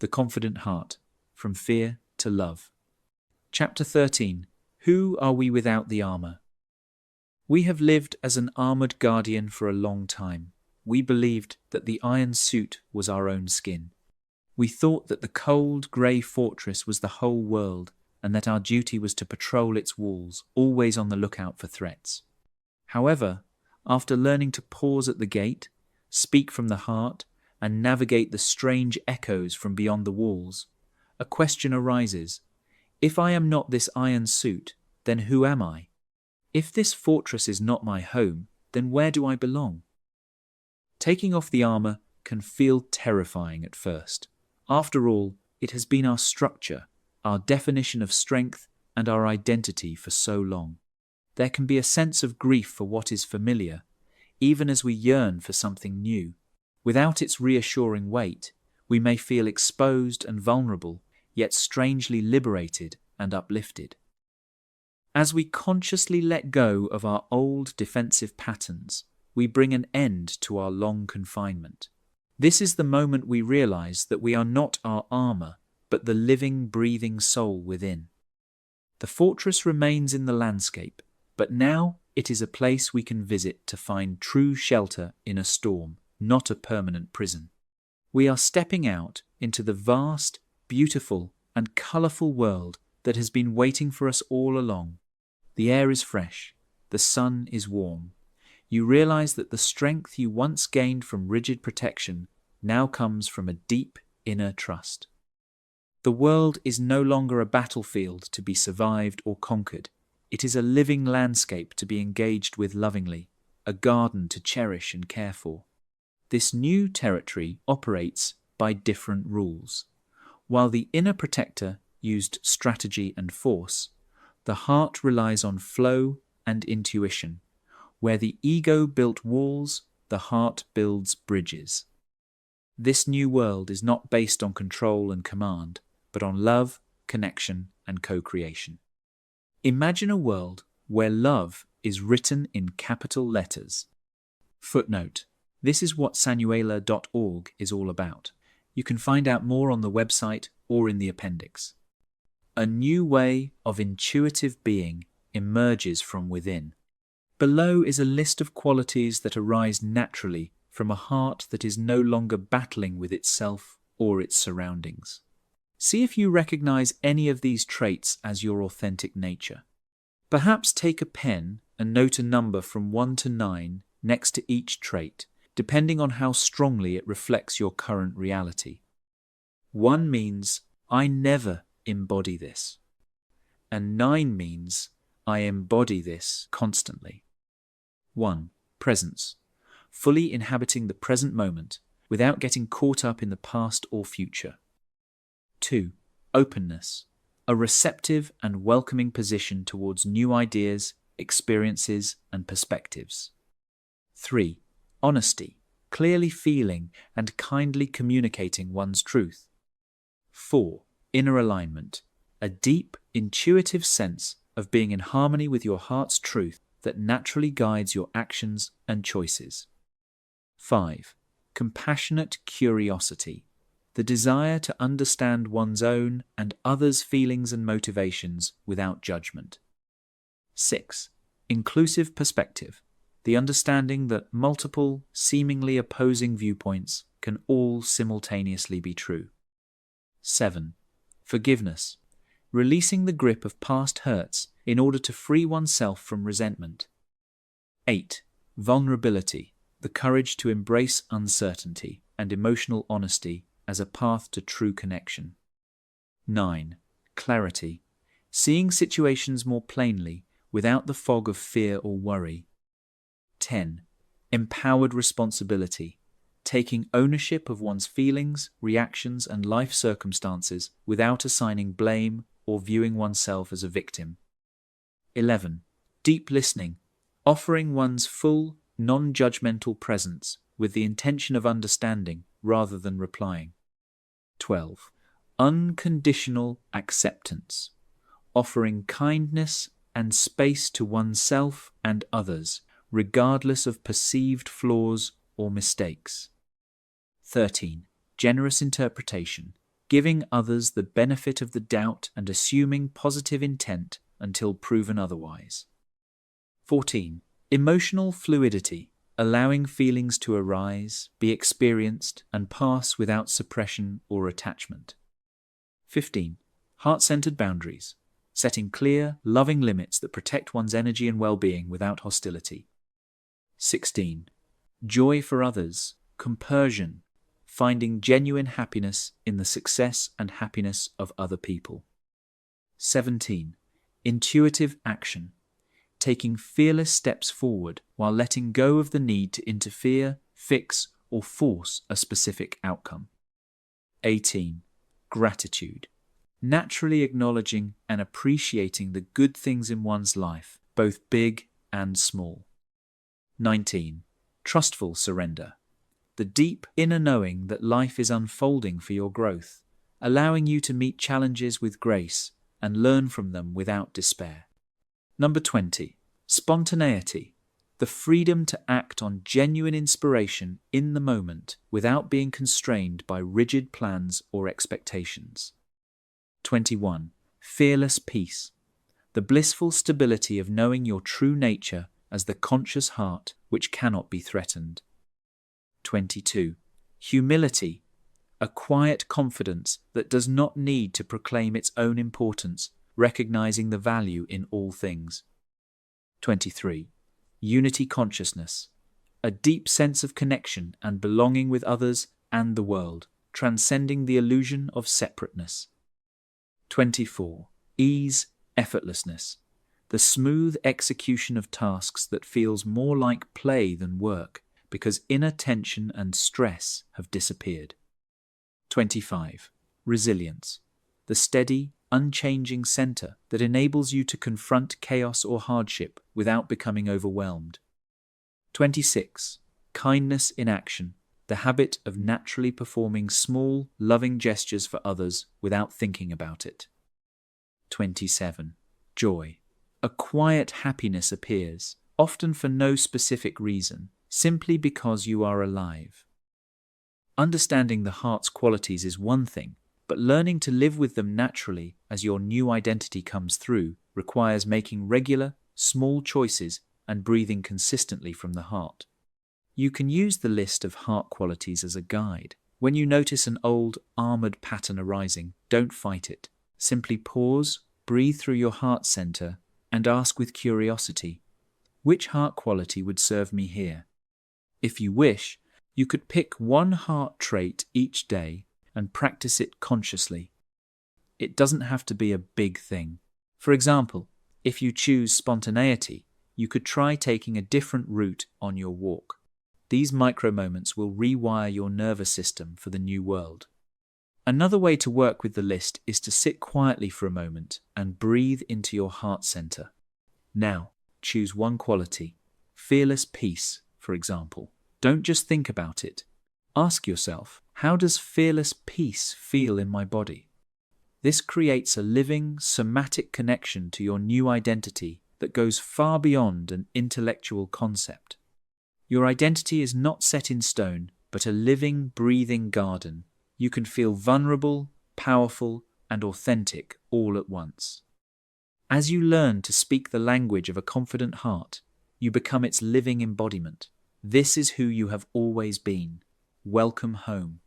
The Confident Heart, From Fear to Love. Chapter 13. Who are we without the armor? We have lived as an armored guardian for a long time. We believed that the iron suit was our own skin. We thought that the cold, grey fortress was the whole world, and that our duty was to patrol its walls, always on the lookout for threats. However, after learning to pause at the gate, speak from the heart, and navigate the strange echoes from beyond the walls, a question arises. If I am not this iron suit, then who am I? If this fortress is not my home, then where do I belong? Taking off the armor can feel terrifying at first. After all, it has been our structure, our definition of strength, and our identity for so long. There can be a sense of grief for what is familiar, even as we yearn for something new. Without its reassuring weight, we may feel exposed and vulnerable, yet strangely liberated and uplifted. As we consciously let go of our old defensive patterns, we bring an end to our long confinement. This is the moment we realize that we are not our armor, but the living, breathing soul within. The fortress remains in the landscape, but now it is a place we can visit to find true shelter in a storm, not a permanent prison. We are stepping out into the vast, beautiful, and colorful world that has been waiting for us all along. The air is fresh, the sun is warm. You realize that the strength you once gained from rigid protection now comes from a deep inner trust. The world is no longer a battlefield to be survived or conquered. It is a living landscape to be engaged with lovingly, a garden to cherish and care for. This new territory operates by different rules. While the inner protector used strategy and force, the heart relies on flow and intuition. Where the ego built walls, the heart builds bridges. This new world is not based on control and command, but on love, connection, and co-creation. Imagine a world where love is written in capital letters. Footnote: this is what Sanuela.org is all about. You can find out more on the website or in the appendix. A new way of intuitive being emerges from within. Below is a list of qualities that arise naturally from a heart that is no longer battling with itself or its surroundings. See if you recognize any of these traits as your authentic nature. Perhaps take a pen and note a number from 1 to 9 next to each trait, depending on how strongly it reflects your current reality. 1 means, I never embody this. And 9 means, I embody this constantly. 1. Presence. Fully inhabiting the present moment without getting caught up in the past or future. 2. Openness. A receptive and welcoming position towards new ideas, experiences, and perspectives. 3. Honesty. Clearly feeling and kindly communicating one's truth. 4. Inner alignment. A deep, intuitive sense of being in harmony with your heart's truth that naturally guides your actions and choices. 5. Compassionate curiosity. The desire to understand one's own and others' feelings and motivations without judgment. 6. Inclusive perspective. The understanding that multiple, seemingly opposing viewpoints can all simultaneously be true. 7. Forgiveness. Releasing the grip of past hurts in order to free oneself from resentment. 8. Vulnerability. The courage to embrace uncertainty and emotional honesty as a path to true connection. 9. Clarity. Seeing situations more plainly without the fog of fear or worry. 10. Empowered responsibility. Taking ownership of one's feelings, reactions, and life circumstances without assigning blame or viewing oneself as a victim. 11. Deep listening. Offering one's full, non-judgmental presence with the intention of understanding rather than replying. 12. Unconditional acceptance. Offering kindness and space to oneself and others, regardless of perceived flaws or mistakes. 13. Generous interpretation. giving others the benefit of the doubt and assuming positive intent until proven otherwise. 14. Emotional fluidity, allowing feelings to arise, be experienced, and pass without suppression or attachment. 15. Heart-centered boundaries, setting clear, loving limits that protect one's energy and well-being without hostility. 16. Joy for others, compersion, finding genuine happiness in the success and happiness of other people. 17. Intuitive action, taking fearless steps forward while letting go of the need to interfere, fix, or force a specific outcome. 18. Gratitude, naturally acknowledging and appreciating the good things in one's life, both big and small. 19. Trustful surrender, the deep inner knowing that life is unfolding for your growth, allowing you to meet challenges with grace and learn from them without despair. Number 20. Spontaneity, the freedom to act on genuine inspiration in the moment without being constrained by rigid plans or expectations. 21. Fearless peace, the blissful stability of knowing your true nature as the conscious heart which cannot be threatened. 22. Humility, a quiet confidence that does not need to proclaim its own importance, recognizing the value in all things. 23. Unity consciousness, a deep sense of connection and belonging with others and the world, transcending the illusion of separateness. 24. Ease, effortlessness, the smooth execution of tasks that feels more like play than work because inner tension and stress have disappeared. 25. Resilience, the steady, unchanging center that enables you to confront chaos or hardship without becoming overwhelmed. 26. Kindness in action, the habit of naturally performing small, loving gestures for others without thinking about it. 27. Joy, a quiet happiness appears, often for no specific reason, simply because you are alive. Understanding the heart's qualities is one thing, but learning to live with them naturally as your new identity comes through requires making regular, small choices and breathing consistently from the heart. You can use the list of heart qualities as a guide. When you notice an old, armored pattern arising, don't fight it. Simply pause, breathe through your heart center, and ask with curiosity, which heart quality would serve me here? If you wish, you could pick one heart trait each day and practice it consciously. It doesn't have to be a big thing. For example, if you choose spontaneity, you could try taking a different route on your walk. These micro-moments will rewire your nervous system for the new world. Another way to work with the list is to sit quietly for a moment and breathe into your heart center. Now, choose one quality. Fearless peace, for example. Don't just think about it. Ask yourself, how does fearless peace feel in my body? This creates a living, somatic connection to your new identity that goes far beyond an intellectual concept. Your identity is not set in stone, but a living, breathing garden. You can feel vulnerable, powerful, and authentic all at once. As you learn to speak the language of a confident heart, you become its living embodiment. This is who you have always been. Welcome home.